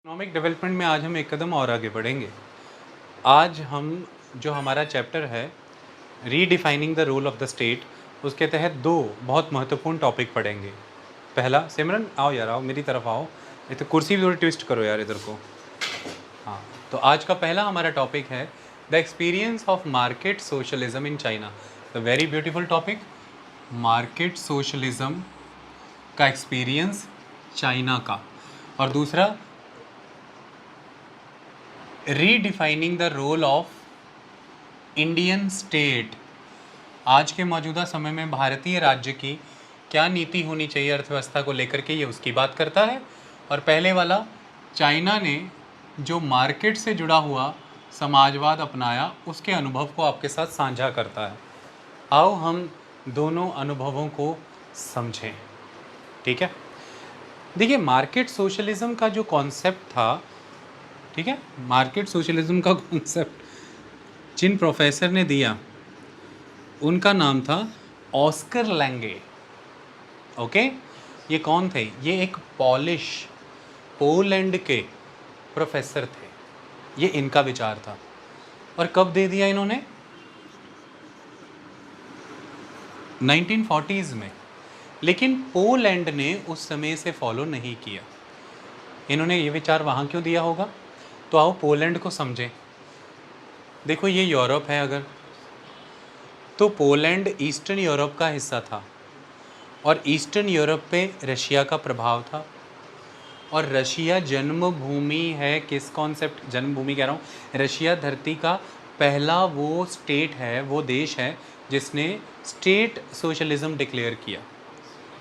Economic development में आज हम एक कदम और आगे बढ़ेंगे। आज हम जो हमारा चैप्टर है redefining the role of the state, उसके तहत दो बहुत महत्वपूर्ण टॉपिक पढ़ेंगे। पहला, सिमरन आओ यार, आओ मेरी तरफ आओ, ये तो कुर्सी भी थोड़ी ट्विस्ट करो यार इधर को। हाँ, तो आज का पहला हमारा टॉपिक है the experience of market socialism in China. The very beautiful topic, market socialism का एक्सपीरियंस चाइना का। और दूसरा, redefining the role of Indian state. आज के मौजूदा समय में भारतीय राज्य की क्या नीति होनी चाहिए अर्थव्यवस्था को लेकर के, ये उसकी बात करता है। और पहले वाला, चाइना ने जो मार्केट से जुड़ा हुआ समाजवाद अपनाया, उसके अनुभव को आपके साथ साझा करता है। आओ हम दोनों अनुभवों को समझें, ठीक है। देखिए, मार्केट सोशलिज्म का जो कॉन्सेप्ट था, ठीक है, मार्केट सोशलिज्म का कॉन्सेप्ट जिन प्रोफेसर ने दिया उनका नाम था ऑस्कर लैंगे। ओके, ये कौन थे? ये एक पोलैंड के प्रोफेसर थे। ये इनका विचार था। और कब दे दिया इन्होंने? 1940s में। लेकिन पोलैंड ने उस समय से फॉलो नहीं किया। इन्होंने ये विचार वहाँ क्यों दिया होगा? तो आओ पोलैंड को समझें। देखो, ये यूरोप है अगर, तो पोलैंड ईस्टर्न यूरोप का हिस्सा था और ईस्टर्न यूरोप पे रशिया का प्रभाव था। और रशिया जन्मभूमि है किस कॉन्सेप्ट, जन्मभूमि कह रहा हूँ, रशिया धरती का पहला वो स्टेट है, वो देश है जिसने स्टेट सोशलिज्म डिक्लेयर किया।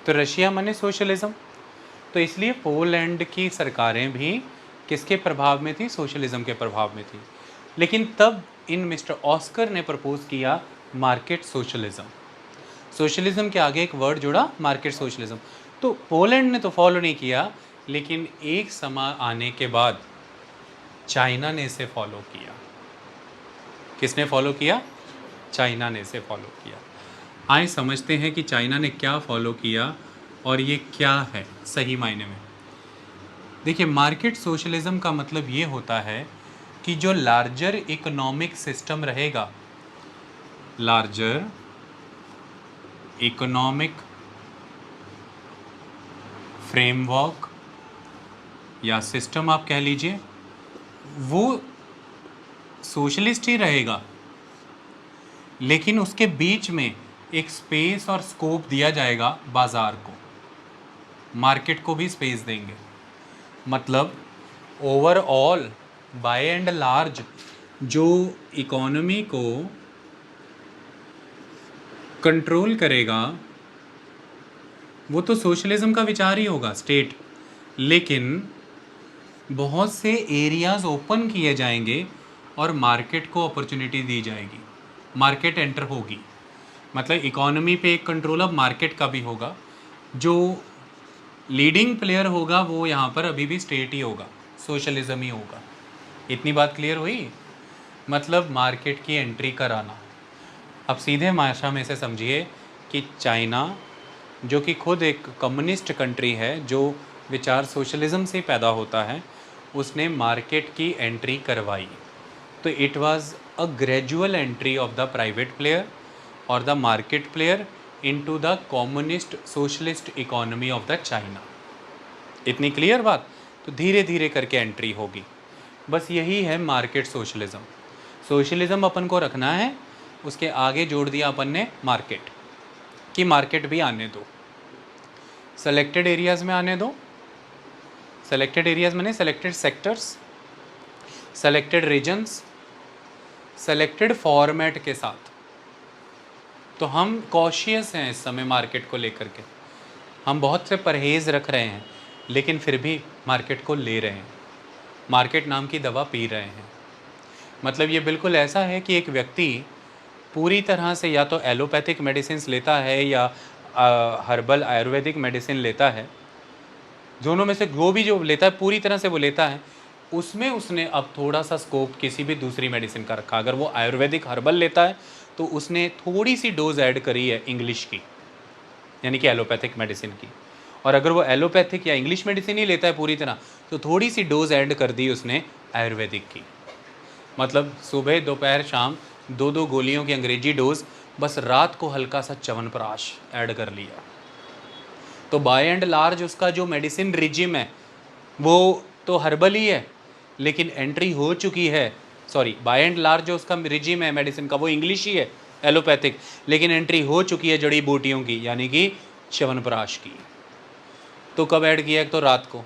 तो रशिया माने सोशलिज्म, तो इसलिए पोलैंड की सरकारें भी किसके प्रभाव में थी? सोशलिज्म के प्रभाव में थी। लेकिन तब इन मिस्टर ऑस्कर ने प्रपोज किया मार्केट सोशलिज्म। सोशलिज्म के आगे एक वर्ड जुड़ा, मार्केट सोशलिज्म। तो पोलैंड ने तो फॉलो नहीं किया, लेकिन एक समय आने के बाद चाइना ने इसे फॉलो किया। किसने फॉलो किया? चाइना ने इसे फॉलो किया। आइए समझते हैं कि चाइना ने क्या फॉलो किया और ये क्या है सही मायने में। देखिए, मार्केट सोशलिज्म का मतलब ये होता है कि जो लार्जर इकोनॉमिक सिस्टम रहेगा, लार्जर इकोनॉमिक फ्रेमवर्क या सिस्टम आप कह लीजिए, वो सोशलिस्ट ही रहेगा, लेकिन उसके बीच में एक स्पेस और स्कोप दिया जाएगा बाजार को, मार्केट को भी स्पेस देंगे। मतलब ओवरऑल बाय एंड लार्ज जो इकोनॉमी को कंट्रोल करेगा वो तो सोशलिज्म का विचार ही होगा, स्टेट। लेकिन बहुत से एरियाज ओपन किए जाएंगे और मार्केट को अपॉर्चुनिटी दी जाएगी, मार्केट एंटर होगी। मतलब इकोनॉमी पे एक कंट्रोल अब मार्केट का भी होगा। जो लीडिंग प्लेयर होगा वो यहाँ पर अभी भी स्टेट ही होगा, सोशलिज्म ही होगा। इतनी बात क्लियर हुई? मतलब मार्केट की एंट्री कराना। अब सीधे भाषा में से समझिए कि चाइना, जो कि खुद एक कम्युनिस्ट कंट्री है, जो विचार सोशलिज्म से पैदा होता है, उसने मार्केट की एंट्री करवाई। तो it was a gradual entry of the private player और the market player into the communist socialist economy of the China. इतनी क्लियर बात? तो धीरे धीरे करके एंट्री होगी। बस यही है मार्केट सोशलिज्म। सोशलिज्म अपन को रखना है, उसके आगे जोड़ दिया अपन ने मार्केट, कि मार्केट भी आने दो, सेलेक्टेड एरियाज़ में आने दो। सेलेक्टेड एरियाज़ माने selected sectors, selected regions, selected format के साथ। तो हम कॉशियस हैं इस समय मार्केट को लेकर के, हम बहुत से परहेज़ रख रहे हैं, लेकिन फिर भी मार्केट को ले रहे हैं, मार्केट नाम की दवा पी रहे हैं। मतलब ये बिल्कुल ऐसा है कि एक व्यक्ति पूरी तरह से या तो एलोपैथिक मेडिसिन लेता है या हर्बल आयुर्वेदिक मेडिसिन लेता है, दोनों में से जो लेता है पूरी तरह से वो लेता है, उसमें उसने अब थोड़ा सा स्कोप किसी भी दूसरी मेडिसिन का रखा। अगर वो आयुर्वेदिक हर्बल लेता है तो उसने थोड़ी सी डोज ऐड करी है इंग्लिश की, यानी कि एलोपैथिक मेडिसिन की, और अगर वो एलोपैथिक या इंग्लिश मेडिसिन ही लेता है पूरी तरह, तो थोड़ी सी डोज ऐड कर दी उसने आयुर्वेदिक की। मतलब सुबह दोपहर शाम 2-2 गोलियों की अंग्रेजी डोज, बस रात को हल्का सा च्यवनप्राश ऐड कर लिया। तो बाय एंड लार्ज उसका जो मेडिसिन रिजिम है वो तो हर्बल ही है, लेकिन एंट्री हो चुकी है, सॉरी, बाय एंड लार्ज जो उसका रिजिम है मेडिसिन का वो इंग्लिश ही है, एलोपैथिक, लेकिन एंट्री हो चुकी है जड़ी बूटियों की, यानी कि च्यवनप्राश की। तो कब ऐड किया? एक तो रात को,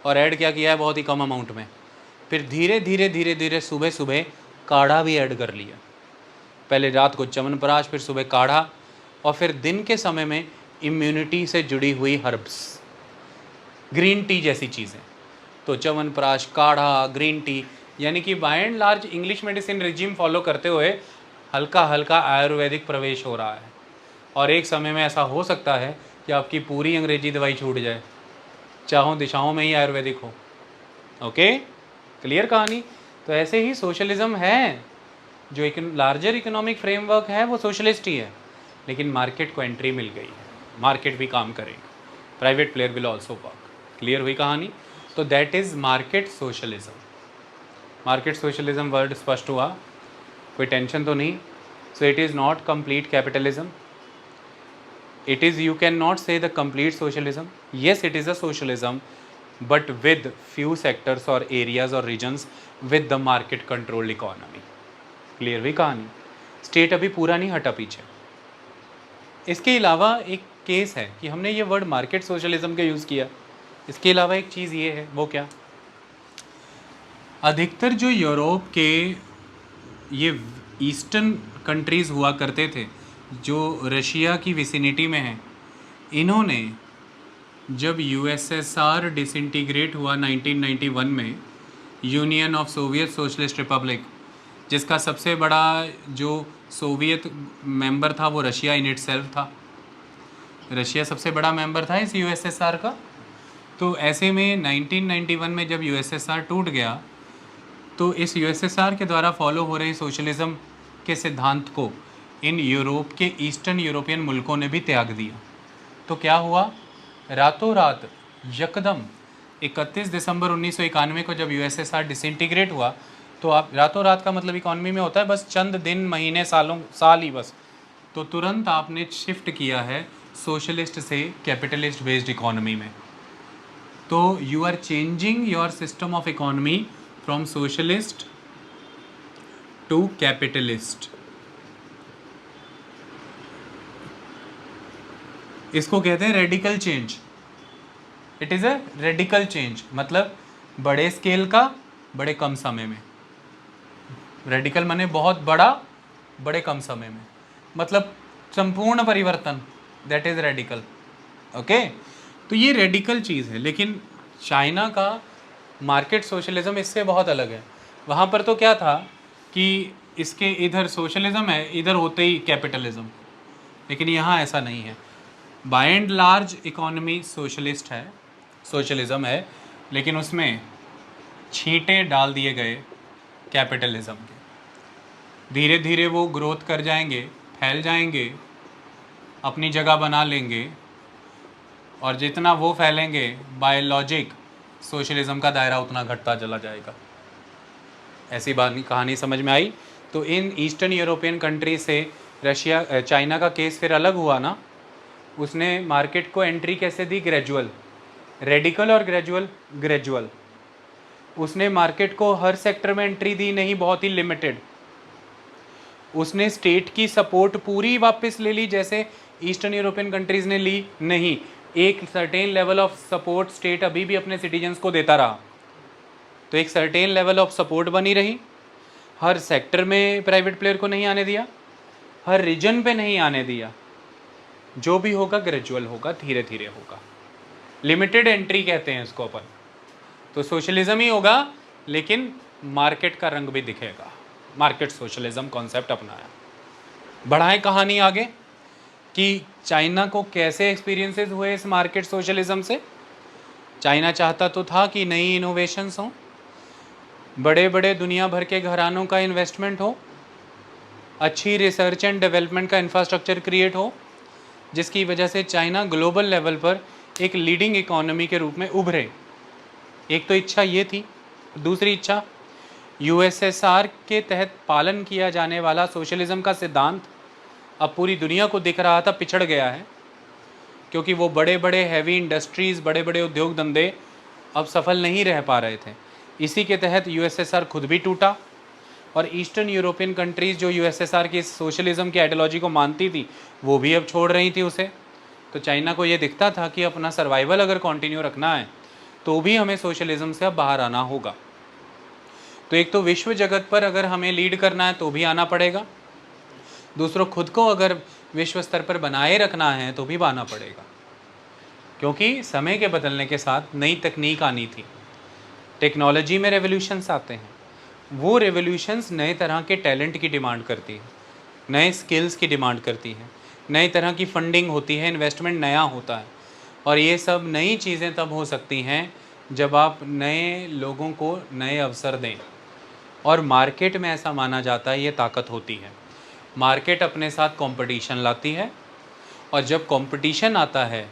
और ऐड क्या किया है? बहुत ही कम अमाउंट में। फिर धीरे धीरे धीरे धीरे सुबह सुबह काढ़ा भी ऐड कर लिया। पहले रात को च्यवनप्राश, फिर सुबह काढ़ा, और फिर दिन के समय में इम्यूनिटी से जुड़ी हुई हर्ब्स, ग्रीन टी जैसी चीज़ें। तो च्यवनप्राश, काढ़ा, ग्रीन टी, यानी कि by and large English medicine regime follow करते हुए हल्का हल्का आयुर्वेदिक प्रवेश हो रहा है। और एक समय में ऐसा हो सकता है कि आपकी पूरी अंग्रेजी दवाई छूट जाए, चाहों दिशाओं में ही आयुर्वेदिक हो। ओके, क्लियर कहानी? तो ऐसे ही सोशलिज्म है, जो एक लार्जर इकोनॉमिक फ्रेमवर्क है वो सोशलिस्ट ही है, लेकिन मार्केट को एंट्री मिल गई है, मार्केट भी काम करेगा, private player will also work. Clear हुई कहानी? तो that is market socialism. Market socialism word स्पष्ट हुआ? कोई टेंशन तो नहीं? So it is not complete capitalism, it is, you cannot say the complete socialism. Yes, it is a socialism, but with few sectors or areas or regions with the market controlled economy. Clear हुई कहानी? State अभी पूरा नहीं हटा पीछे। इसके अलावा एक केस है कि हमने ये वर्ड मार्केट सोशलिज्म का यूज़ किया, इसके अलावा एक चीज़ ये है, वो क्या? अधिकतर जो यूरोप के ये ईस्टर्न कंट्रीज़ हुआ करते थे, जो रशिया की विसिनिटी में हैं, इन्होंने जब यूएसएसआर डिसइंटीग्रेट हुआ 1991 में, union of Soviet socialist Republic, जिसका सबसे बड़ा जो सोवियत मेंबर था वो रशिया इन इटसेल्फ था, रशिया सबसे बड़ा मेंबर था इस यूएसएसआर का। तो ऐसे में 1991 में जब यूएसएसआर टूट गया, तो इस यूएसएसआर के द्वारा फॉलो हो रही सोशलिज्म के सिद्धांत को इन यूरोप के ईस्टर्न यूरोपियन मुल्कों ने भी त्याग दिया। तो क्या हुआ? रातों रात यकदम 31 दिसंबर 1991 को जब यूएसएसआर डिसइंटीग्रेट हुआ, तो आप रातों रात का मतलब इकॉनमी में होता है बस चंद दिन, महीने, साल ही बस, तो तुरंत आपने शिफ्ट किया है सोशलिस्ट से कैपिटलिस्ट बेस्ड इकॉनमी में। तो you are changing your system of economy from socialist to capitalist. इसको कहते हैं radical change. It is a radical change, मतलब बड़े स्केल का बड़े कम समय में। रेडिकल माने बहुत बड़ा बड़े कम समय में, मतलब संपूर्ण परिवर्तन, दैट इज़ रेडिकल। ओके, तो ये रेडिकल चीज़ है। लेकिन चाइना का मार्केट सोशलिज्म इससे बहुत अलग है। वहाँ पर तो क्या था कि इसके इधर सोशलिज्म है, इधर होते ही कैपिटलिज्म, लेकिन यहाँ ऐसा नहीं है। By and large economy socialist है, सोशलिज्म है, लेकिन उसमें छींटे डाल दिए गए कैपिटलिज्म के। धीरे धीरे वो ग्रोथ कर जाएंगे, फैल जाएंगे, अपनी जगह बना लेंगे, और जितना वो फैलेंगे बाय लॉजिक सोशलिज्म का दायरा उतना घटता चला जाएगा। ऐसी बात कहानी समझ में आई? तो इन ईस्टर्न यूरोपियन कंट्री से चाइना का केस फिर अलग हुआ ना। उसने मार्केट को एंट्री कैसे दी? ग्रेजुअल, रेडिकल और ग्रेजुअल। उसने मार्केट को हर सेक्टर में एंट्री दी नहीं, बहुत ही लिमिटेड। उसने स्टेट की सपोर्ट पूरी वापस ले ली जैसे ईस्टर्न यूरोपियन कंट्रीज़ ने ली नहीं। एक certain level of support state अभी भी अपने सिटीजन्स को देता रहा, तो एक सर्टेन लेवल ऑफ सपोर्ट बनी रही। हर सेक्टर में प्राइवेट प्लेयर को नहीं आने दिया, हर रीजन पे नहीं आने दिया। जो भी होगा ग्रेजुअल होगा, धीरे धीरे होगा, लिमिटेड एंट्री कहते हैं इसको अपन। तो सोशलिज्म ही होगा, लेकिन मार्केट का रंग भी दिखेगा। मार्केट सोशलिज्म कॉन्सेप्ट अपनाया। बढ़ाएं कहानी आगे कि चाइना को कैसे एक्सपीरियंसेस हुए इस मार्केट सोशलिज्म से। चाइना चाहता तो था कि नई इनोवेशंस हों, बड़े बड़े दुनिया भर के घरानों का इन्वेस्टमेंट हो, अच्छी रिसर्च एंड डेवलपमेंट का इंफ्रास्ट्रक्चर क्रिएट हो, जिसकी वजह से चाइना ग्लोबल लेवल पर एक लीडिंग इकोनॉमी के रूप में उभरे। एक तो इच्छा ये थी। दूसरी इच्छा, यूएसएसआर के तहत पालन किया जाने वाला सोशलिज्म का सिद्धांत अब पूरी दुनिया को दिख रहा था पिछड़ गया है, क्योंकि वो बड़े बड़े हैवी इंडस्ट्रीज़, बड़े बड़े उद्योग धंधे अब सफल नहीं रह पा रहे थे। इसी के तहत यूएसएसआर खुद भी टूटा और ईस्टर्न यूरोपियन कंट्रीज़ जो यूएसएसआर की सोशलिज्म की आइडियोलॉजी को मानती थी वो भी अब छोड़ रही थी उसे। तो चाइना को ये दिखता था कि अपना सर्वाइवल अगर कंटिन्यू रखना है तो भी हमें सोशलिज्म से अब बाहर आना होगा। तो एक तो विश्व जगत पर अगर हमें लीड करना है तो भी आना पड़ेगा, दूसरों खुद को अगर विश्व स्तर पर बनाए रखना है तो भी आना पड़ेगा, क्योंकि समय के बदलने के साथ नई तकनीक आनी थी। टेक्नोलॉजी में रेवोल्यूशंस आते हैं, वो रेवोल्यूशंस नए तरह के टैलेंट की डिमांड करती है, नए स्किल्स की डिमांड करती है, नई तरह की फंडिंग होती है, इन्वेस्टमेंट नया होता है। और ये सब नई चीज़ें तब हो सकती हैं जब आप नए लोगों को नए अवसर दें। और मार्केट में ऐसा माना जाता है ये ताकत होती है। मार्केट अपने साथ कंपटीशन लाती है, और जब कंपटीशन आता है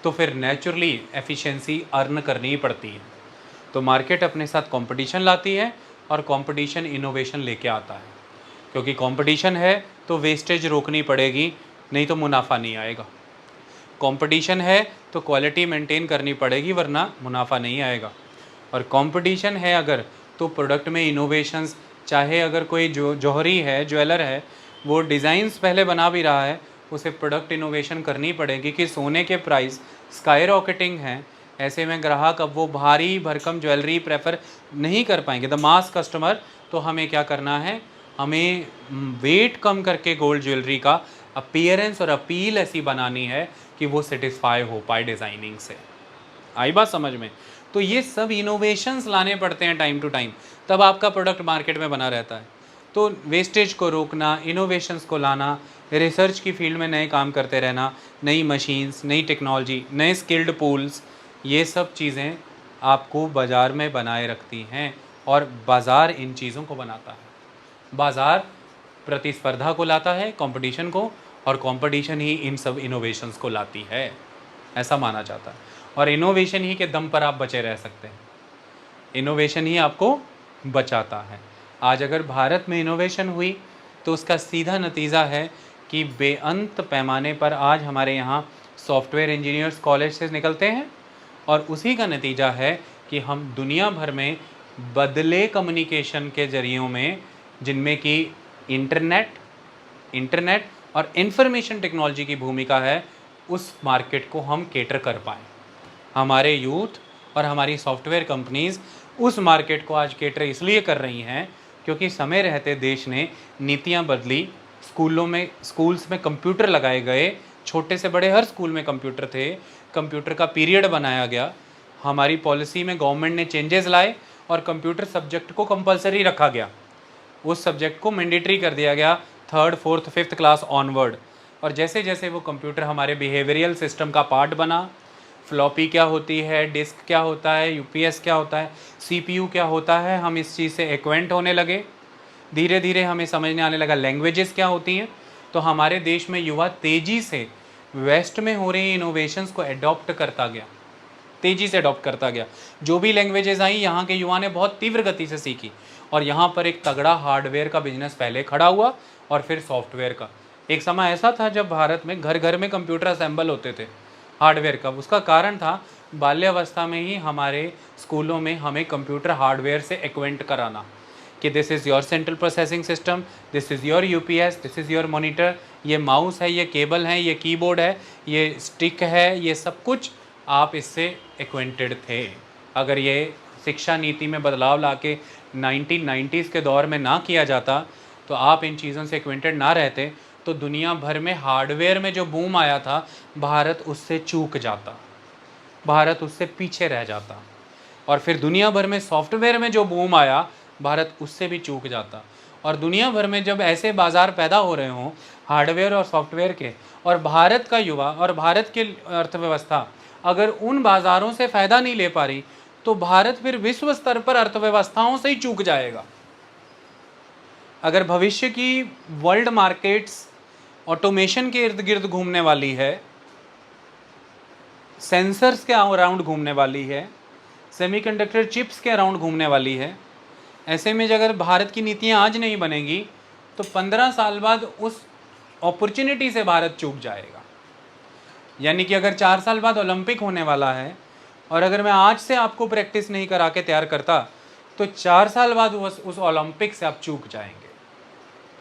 तो फिर नेचुरली एफिशिएंसी अर्न करनी ही पड़ती है। तो मार्केट अपने साथ कंपटीशन लाती है और कंपटीशन इनोवेशन लेके आता है, क्योंकि कंपटीशन है तो वेस्टेज रोकनी पड़ेगी, नहीं तो मुनाफा नहीं आएगा। कंपटीशन है तो क्वालिटी मेंटेन करनी पड़ेगी, वरना मुनाफा नहीं आएगा। और कंपटीशन है अगर तो प्रोडक्ट में इनोवेशंस, चाहे अगर कोई जो जौहरी है, ज्वेलर है, वो डिज़ाइंस पहले बना भी रहा है, उसे प्रोडक्ट इनोवेशन करनी पड़ेगी कि सोने के प्राइस स्काई रॉकेटिंग हैं, ऐसे में ग्राहक अब वो भारी भरकम ज्वेलरी प्रेफर नहीं कर पाएंगे, द मास कस्टमर। तो हमें क्या करना है, हमें वेट कम करके गोल्ड ज्वेलरी का अपीयरेंस और अपील ऐसी बनानी है कि वो सेटिस्फाई हो पाए डिज़ाइनिंग से। आई बात समझ में? तो ये सब इनोवेशंस लाने पड़ते हैं टाइम टू टाइम, तब आपका प्रोडक्ट मार्केट में बना रहता है। तो वेस्टेज को रोकना, इनोवेशंस को लाना, रिसर्च की फील्ड में नए काम करते रहना, नई मशीन्स, नई टेक्नोलॉजी, नए स्किल्ड पूल्स, ये सब चीज़ें आपको बाज़ार में बनाए रखती हैं, और बाज़ार इन चीज़ों को बनाता है। बाज़ार प्रतिस्पर्धा को लाता है, कंपटीशन को, और कंपटीशन ही इन सब इनोवेशंस को लाती है, ऐसा माना जाता है। और इनोवेशन ही के दम पर आप बचे रह सकते हैं, इनोवेशन ही आपको बचाता है। आज अगर भारत में इनोवेशन हुई तो उसका सीधा नतीजा है कि बेअंत पैमाने पर आज हमारे यहाँ सॉफ्टवेयर इंजीनियर्स कॉलेज से निकलते हैं, और उसी का नतीजा है कि हम दुनिया भर में बदले कम्युनिकेशन के ज़रियों में, जिनमें कि इंटरनेट और इंफॉर्मेशन टेक्नोलॉजी की भूमिका है, उस मार्केट को हम केटर कर पाएँ। हमारे यूथ और हमारी सॉफ्टवेयर कंपनीज़ उस मार्केट को आज केटर इसलिए कर रही हैं क्योंकि समय रहते देश ने नीतियां बदली, स्कूल्स में कंप्यूटर लगाए गए, छोटे से बड़े हर स्कूल में कंप्यूटर थे, कंप्यूटर का पीरियड बनाया गया, हमारी पॉलिसी में गवर्नमेंट ने चेंजेस लाए और कंप्यूटर सब्जेक्ट को कंपलसरी रखा गया, उस सब्जेक्ट को मैंडेटरी कर दिया गया 3rd 4th 5th class onward. और जैसे जैसे वो कंप्यूटर हमारे बिहेवियरल सिस्टम का पार्ट बना, फ्लॉपी क्या होती है, डिस्क क्या होता है, यूपीएस क्या होता है, सीपीयू क्या होता है, हम इस चीज़ से एक्वेंट होने लगे। धीरे धीरे हमें समझने आने लगा लैंग्वेजेस क्या होती हैं। तो हमारे देश में युवा तेज़ी से वेस्ट में हो रही इनोवेशंस को अडॉप्ट करता गया, तेज़ी से अडॉप्ट करता गया। जो भी लैंग्वेजेस आई यहाँ के युवा ने बहुत तीव्र गति से सीखी, और यहाँ पर एक तगड़ा हार्डवेयर का बिजनेस पहले खड़ा हुआ और फिर सॉफ्टवेयर का। एक समय ऐसा था जब भारत में घर घर में कंप्यूटर असेंबल होते थे हार्डवेयर का। उसका कारण था बाल्यावस्था में ही हमारे स्कूलों में हमें कंप्यूटर हार्डवेयर से एक्वेंट कराना कि this is your central processing system, this is your UPS, this is your monitor, ये माउस है, ये केबल है, ये कीबोर्ड है, ये स्टिक है, ये सब कुछ आप इससे एक्वेंटेड थे। अगर ये शिक्षा नीति में बदलाव लाके 1990s के दौर में ना किया जाता तो आप इन चीज़ों से एक्वेंटेड ना रहते तो दुनिया भर में हार्डवेयर में जो बूम आया था भारत उससे चूक जाता, भारत उससे पीछे रह जाता। और फिर दुनिया भर में सॉफ्टवेयर में जो बूम आया भारत उससे भी चूक जाता। और दुनिया भर में जब ऐसे बाज़ार पैदा हो रहे हों हार्डवेयर और सॉफ्टवेयर के, और भारत का युवा और भारत की अर्थव्यवस्था अगर उन बाज़ारों से फ़ायदा नहीं ले पा रही तो भारत फिर विश्व स्तर पर अर्थव्यवस्थाओं से ही चूक जाएगा। अगर भविष्य की वर्ल्ड मार्केट्स ऑटोमेशन के इर्द गिर्द घूमने वाली है, सेंसर्स के अराउंड घूमने वाली है, सेमीकंडक्टर चिप्स के अराउंड घूमने वाली है। ऐसे में अगर भारत की नीतियाँ आज नहीं बनेंगी तो 15 साल बाद उस अपॉर्चुनिटी से भारत चूक जाएगा। यानी कि अगर 4 साल बाद ओलंपिक होने वाला है और अगर मैं आज से आपको प्रैक्टिस नहीं करा के तैयार करता तो 4 साल बाद उस ओलंपिक से आप चूक जाएंगे।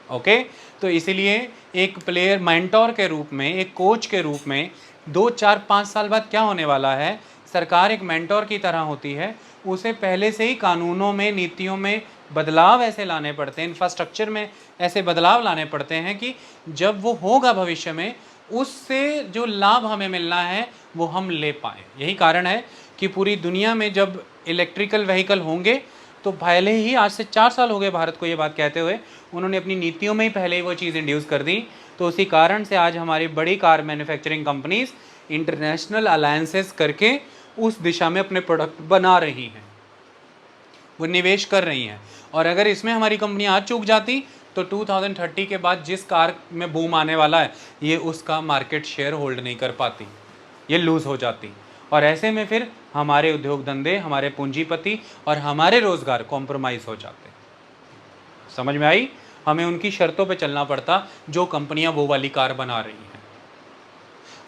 ओके, तो इसीलिए एक प्लेयर मेंटोर के रूप में, एक कोच के रूप में 2, 4, 5 साल बाद क्या होने वाला है, सरकार एक मेंटोर की तरह होती है। उसे पहले से ही कानूनों में, नीतियों में बदलाव ऐसे लाने पड़ते हैं, इंफ्रास्ट्रक्चर में ऐसे बदलाव लाने पड़ते हैं कि जब वो होगा भविष्य में, उससे जो लाभ हमें मिलना है वो हम ले पाएँ। यही कारण है कि पूरी दुनिया में जब इलेक्ट्रिकल व्हीकल होंगे तो पहले ही, आज से 4 साल हो गए भारत को ये बात कहते हुए, उन्होंने अपनी नीतियों में ही पहले ही वो चीज़ इंड्यूस कर दी। तो उसी कारण से आज हमारी बड़ी car manufacturing companies international alliances करके उस दिशा में अपने प्रोडक्ट बना रही हैं, वो निवेश कर रही हैं। और अगर इसमें हमारी कंपनी आज चूक जाती तो 2030 के बाद जिस कार में बूम आने वाला है, ये उसका मार्केट शेयर होल्ड नहीं कर पाती, ये लूज़ हो जाती। और ऐसे में फिर हमारे उद्योग धंधे, हमारे पूंजीपति और हमारे रोज़गार कॉम्प्रोमाइज़ हो जाते। समझ में आई? हमें उनकी शर्तों पे चलना पड़ता जो कंपनियां वो वाली कार बना रही हैं।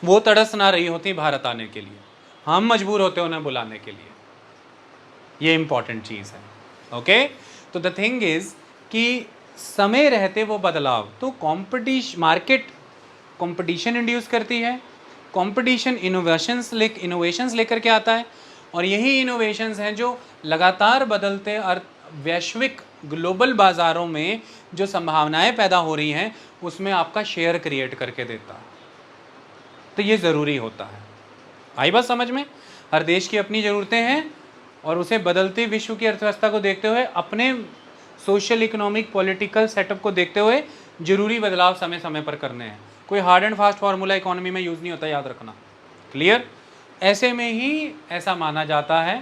वो तड़स ना रही होती भारत आने के लिए, हम मजबूर होते उन्हें बुलाने के लिए। ये इंपॉर्टेंट चीज़ है। ओके, तो द थिंग इज कि समय रहते वो बदलाव, तो मार्केट कंपटीशन इंड्यूस करती है, कंपटीशन इनोवेशंस लेकर के आता है, और यही इनोवेशंस हैं जो लगातार बदलते वैश्विक ग्लोबल बाज़ारों में जो संभावनाएं पैदा हो रही हैं उसमें आपका शेयर क्रिएट करके देता है। तो ये ज़रूरी होता है। आई बात समझ में? हर देश की अपनी ज़रूरतें हैं और उसे बदलते विश्व की अर्थव्यवस्था को देखते हुए, अपने सोशल, इकोनॉमिक, पॉलिटिकल सेटअप को देखते हुए जरूरी बदलाव समय समय पर करने हैं। कोई hard and fast formula economy में यूज़ नहीं होता, याद रखना। क्लियर? ऐसे में ही ऐसा माना जाता है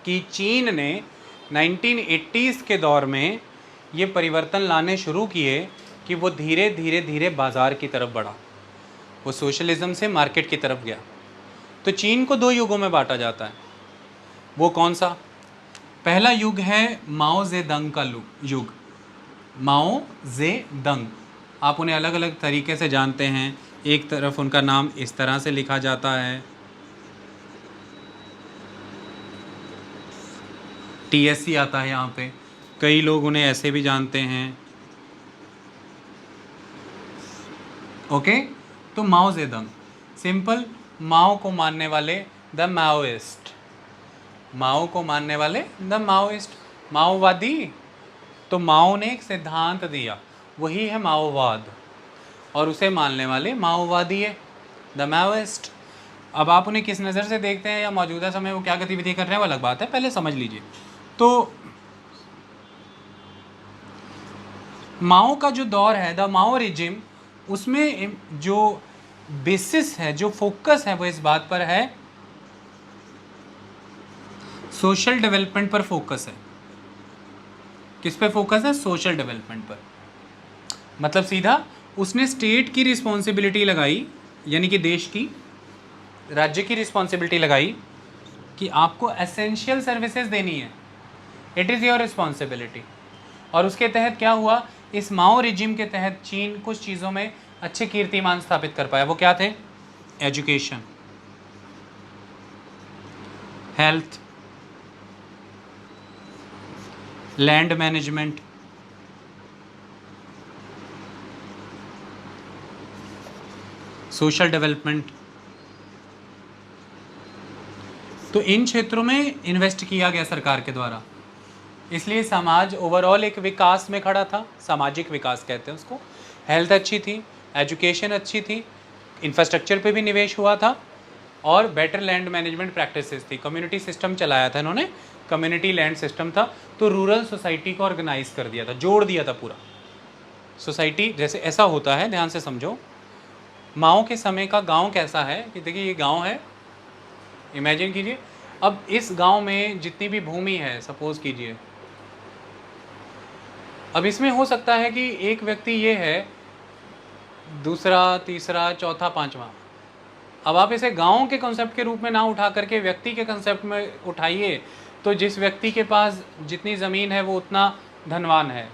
कि चीन ने 1980s के दौर में ये परिवर्तन लाने शुरू किए कि वो धीरे धीरे धीरे बाज़ार की तरफ बढ़ा, वो सोशलिज्म से मार्केट की तरफ गया। तो चीन को 2 युगों में बांटा जाता है। वो कौन सा? पहला युग है माओ जेडंग का युग। माओ जेडंग, आप उन्हें अलग अलग तरीके से जानते हैं। एक तरफ उनका नाम इस तरह से लिखा जाता है, TSC आता है यहाँ पे। कई लोग उन्हें ऐसे भी जानते हैं। ओके, तो माओ जेडंग, सिंपल, माओ को मानने वाले द माओइस्ट, माओ को मानने वाले द माओइस्ट, माओवादी। तो माओ ने एक सिद्धांत दिया, वही है माओवाद, और उसे मानने वाले माओवादी है, द माओइस्ट। अब आप उन्हें किस नज़र से देखते हैं या मौजूदा समय वो क्या गतिविधि कर रहे हैं वो अलग बात है, पहले समझ लीजिए। तो माओ का जो दौर है, द माओ रिजिम, उसमें जो बेसिस है, जो फोकस है, वो इस बात पर है, सोशल डेवलपमेंट पर फोकस है। किस पे फोकस है? सोशल डेवलपमेंट पर। मतलब सीधा उसने स्टेट की रिस्पॉन्सिबिलिटी लगाई, यानी कि देश की, राज्य की रिस्पॉन्सिबिलिटी लगाई कि आपको एसेंशियल सर्विसेज देनी है, इट इज़ योर रिस्पॉन्सिबिलिटी। और उसके तहत क्या हुआ, इस माओ रिजिम के तहत चीन कुछ चीज़ों में अच्छे कीर्तिमान स्थापित कर पाया। वो क्या थे? Education, health, land management, social development. तो इन क्षेत्रों में इन्वेस्ट किया गया सरकार के द्वारा, इसलिए समाज ओवरऑल एक विकास में खड़ा था, सामाजिक विकास कहते हैं उसको। हेल्थ अच्छी थी, एजुकेशन अच्छी थी, इंफ्रास्ट्रक्चर पे भी निवेश हुआ था, और बेटर लैंड मैनेजमेंट प्रैक्टिसेस थी। कम्युनिटी सिस्टम चलाया था इन्होंने, कम्युनिटी लैंड सिस्टम था। तो रूरल सोसाइटी को ऑर्गेनाइज कर दिया था, जोड़ दिया था पूरा सोसाइटी। जैसे ऐसा होता है, ध्यान से समझो, माओ के समय का गांव कैसा है कि देखिए ये गांव है, इमेजिन कीजिए। अब इस गांव में जितनी भी भूमि है, सपोज कीजिए, अब इसमें हो सकता है कि एक व्यक्ति ये है, दूसरा, तीसरा, चौथा, पांचवा, अब आप इसे गांव के कॉन्सेप्ट के रूप में ना उठा करके व्यक्ति के कॉन्सेप्ट में उठाइए, तो जिस व्यक्ति के पास जितनी ज़मीन है वो उतना धनवान है,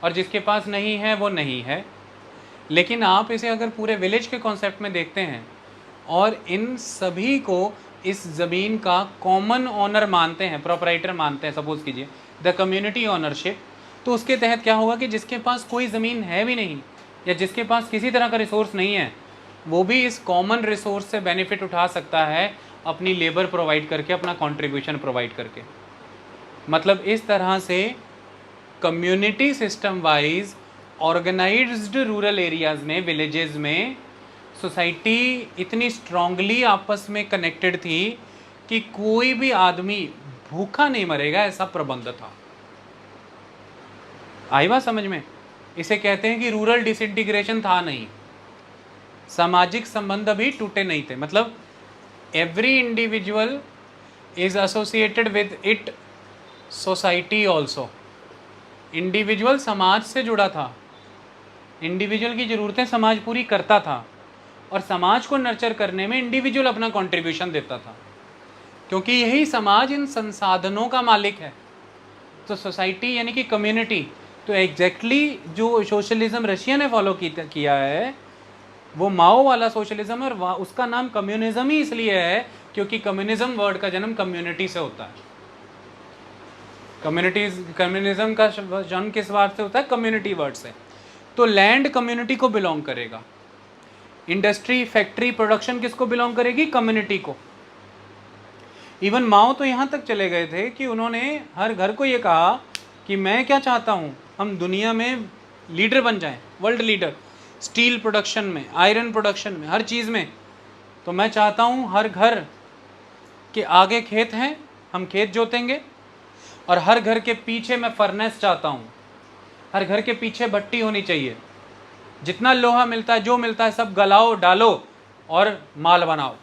और जिसके पास नहीं है वो नहीं है। लेकिन आप इसे अगर पूरे विलेज के कॉन्सेप्ट में देखते हैं और इन सभी को इस ज़मीन का कॉमन ओनर मानते हैं, प्रोपराइटर मानते हैं, सपोज कीजिए द कम्युनिटी ओनरशिप, तो उसके तहत क्या होगा कि जिसके पास कोई ज़मीन है भी नहीं या जिसके पास किसी तरह का रिसोर्स नहीं है, वो भी इस कॉमन रिसोर्स से बेनिफिट उठा सकता है अपनी लेबर प्रोवाइड करके, अपना कंट्रीब्यूशन प्रोवाइड करके। मतलब इस तरह से community system wise organised rural areas में, विलेजेस में सोसाइटी इतनी स्ट्रांगली आपस में कनेक्टेड थी कि कोई भी आदमी भूखा नहीं मरेगा, ऐसा प्रबंध था। आई बात समझ में? इसे कहते हैं कि रूरल डिसइंटीग्रेशन था नहीं, सामाजिक संबंध अभी टूटे नहीं थे। मतलब every individual is associated with it society also. Individual समाज से जुड़ा था, इंडिविजुअल की ज़रूरतें समाज पूरी करता था, और समाज को नर्चर करने में इंडिविजुअल अपना कंट्रीब्यूशन देता था, क्योंकि यही समाज इन संसाधनों का मालिक है। तो सोसाइटी यानी कि कम्युनिटी, तो एग्जैक्टली जो सोशलिज्म रशिया ने फॉलो किया है वो माओ वाला सोशलिज्म, और उसका नाम कम्युनिज्म ही इसलिए है क्योंकि कम्युनिज्म वर्ड का जन्म कम्युनिटी से होता है। कम्युनिज्म का जन्म किस वर्ड से होता है? कम्युनिटी वर्ड से। तो लैंड कम्युनिटी को बिलोंग करेगा, इंडस्ट्री, फैक्ट्री, प्रोडक्शन किसको बिलोंग करेगी? कम्युनिटी को। इवन माओ तो यहाँ तक चले गए थे कि उन्होंने हर घर को ये कहा कि मैं क्या चाहता हूँ, हम दुनिया में लीडर बन जाएं, वर्ल्ड लीडर, स्टील प्रोडक्शन में, आयरन प्रोडक्शन में, हर चीज़ में। तो मैं चाहता हूँ हर घर के आगे खेत हैं, हम खेत जोतेंगे, और हर घर के पीछे मैं फर्नेस चाहता हूँ, हर घर के पीछे भट्टी होनी चाहिए, जितना लोहा मिलता है, जो मिलता है सब गलाओ, डालो और माल बनाओ,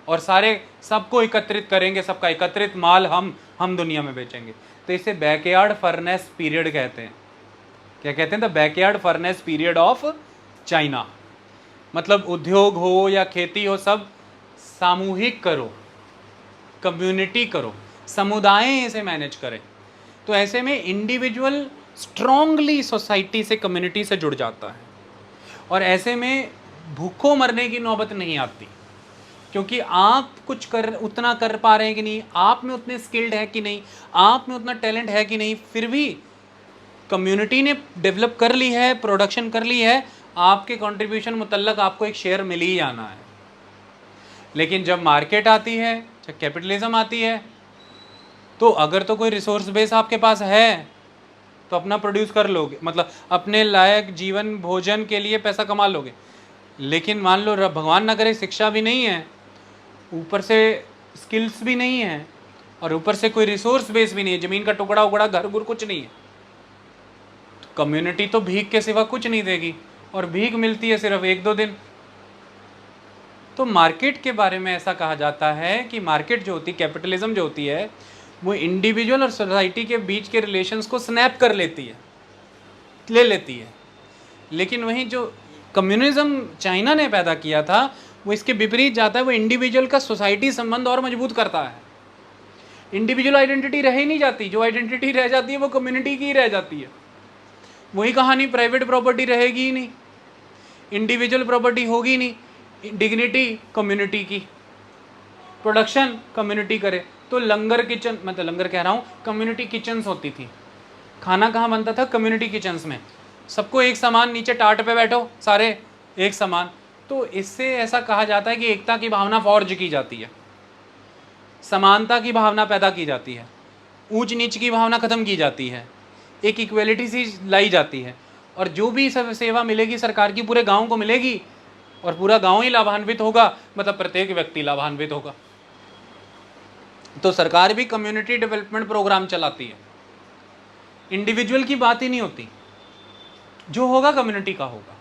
और सारे सबको एकत्रित करेंगे, सबका एकत्रित माल हम दुनिया में बेचेंगे। तो इसे बैकयार्ड फर्नेस पीरियड कहते हैं। क्या कहते हैं? The backyard furnace period of China. मतलब उद्योग हो या खेती हो, सब सामूहिक करो, कम्युनिटी करो, समुदाय इसे मैनेज करें। तो ऐसे में इंडिविजुअल स्ट्रांगली सोसाइटी से, कम्युनिटी से जुड़ जाता है, और ऐसे में भूखों मरने की नौबत नहीं आती, क्योंकि आप कुछ उतना कर पा रहे हैं कि नहीं, आप में उतने स्किल्ड है कि नहीं, आप में उतना टैलेंट है कि नहीं, फिर भी कम्युनिटी ने डेवलप कर ली है, प्रोडक्शन कर ली है, आपके कंट्रीब्यूशन मुतल्लक आपको एक शेयर मिल ही जाना है। लेकिन जब मार्केट आती है, जब कैपिटलिज्म आती है, तो अगर तो कोई रिसोर्स बेस आपके पास है तो अपना प्रोड्यूस कर लोगे, मतलब अपने लायक जीवन भोजन के लिए पैसा कमा लोगे। लेकिन मान लो भगवान ना करे शिक्षा भी नहीं है, ऊपर से स्किल्स भी नहीं है, और ऊपर से कोई रिसोर्स बेस भी नहीं है, ज़मीन का टुकड़ा उकड़ा, घर गुर कुछ नहीं है, तो कम्युनिटी तो भीख के सिवा कुछ नहीं देगी, और भीख मिलती है सिर्फ 1-2 दिन। तो मार्केट के बारे में ऐसा कहा जाता है कि मार्केट जो होती, कैपिटलिज्म जो होती है, वो इंडिविजुअल और सोसाइटी के बीच के रिलेशंस को स्नैप कर लेती है, ले लेती है। लेकिन वहीं जो कम्युनिज्म चाइना ने पैदा किया था वो इसके विपरीत जाता है, वो इंडिविजुअल का सोसाइटी संबंध और मजबूत करता है। इंडिविजुअल आइडेंटिटी रह ही नहीं जाती, जो आइडेंटिटी रह जाती है वो कम्युनिटी की ही रह जाती है। वही कहानी, प्राइवेट प्रॉपर्टी रहेगी ही नहीं, इंडिविजुअल प्रॉपर्टी होगी नहीं, डिग्निटी कम्युनिटी की, प्रोडक्शन कम्युनिटी करे। तो लंगर किचन, मतलब लंगर कह रहा हूँ, कम्युनिटी किचन्स होती थी। खाना कहाँ बनता था? कम्युनिटी किचन्स में, सबको एक समान, नीचे टाट पे बैठो सारे एक समान। तो इससे ऐसा कहा जाता है कि एकता की भावना फॉर्ज की जाती है, समानता की भावना पैदा की जाती है, ऊंच नीच की भावना खत्म की जाती है, एक इक्वेलिटी सी लाई जाती है, और जो भी सब सेवा मिलेगी सरकार की पूरे गांव को मिलेगी, और पूरा गांव ही लाभान्वित होगा, मतलब प्रत्येक व्यक्ति लाभान्वित होगा। तो सरकार भी कम्युनिटी डेवलपमेंट प्रोग्राम चलाती है, इंडिविजुअल की बात ही नहीं होती, जो होगा कम्युनिटी का होगा।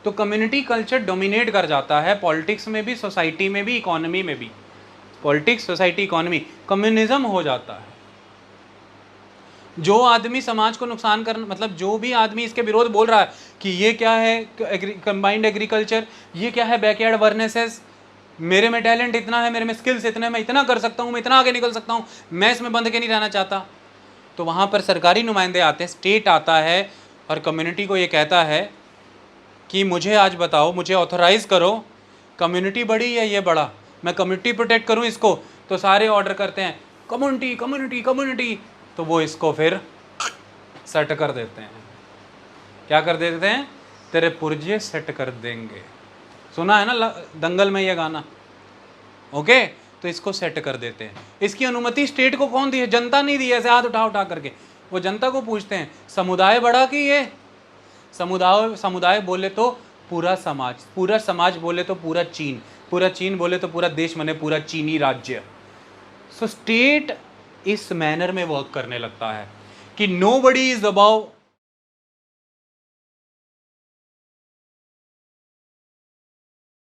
तो कम्युनिटी कल्चर डोमिनेट कर जाता है पॉलिटिक्स में भी, सोसाइटी में भी, इकोनॉमी में भी। पॉलिटिक्स, सोसाइटी, इकोनॉमी, कम्युनिज्म हो जाता है। जो आदमी समाज को नुकसान कर, मतलब जो भी आदमी इसके विरोध बोल रहा है कि ये क्या है कंबाइंड एग्रीकल्चर, ये क्या है बैकयार्ड वर्नेसेस, मेरे में टैलेंट इतना है, मेरे में स्किल्स इतने, मैं इतना कर सकता हूँ, मैं इतना आगे निकल सकता हूँ, मैं इसमें बंध के नहीं रहना चाहता, तो वहाँ पर सरकारी नुमाइंदे आते हैं, स्टेट आता है और कम्युनिटी को ये कहता है कि मुझे आज बताओ, मुझे ऑथोराइज़ करो, कम्युनिटी बड़ी है ये बड़ा, मैं कम्युनिटी प्रोटेक्ट करूँ इसको, तो सारे ऑर्डर करते हैं कम्युनिटी कम्युनिटी कम्युनिटी, तो वो इसको फिर सेट कर देते हैं। क्या कर देते हैं? तेरे पुर्जे सेट कर देंगे। सुना है ना दंगल में ये गाना? ओके, तो इसको सेट कर देते हैं। इसकी अनुमति स्टेट को कौन दी है? जनता नहीं दी है, ऐसे हाथ उठा उठा करके। वो जनता को पूछते हैं समुदाय बड़ा कि ये समुदाय बोले तो पूरा समाज बोले तो पूरा चीन बोले तो पूरा देश, माने पूरा चीनी राज्य। सो स्टेट इस मैनर में वर्क करने लगता है कि नोबडी इज अबव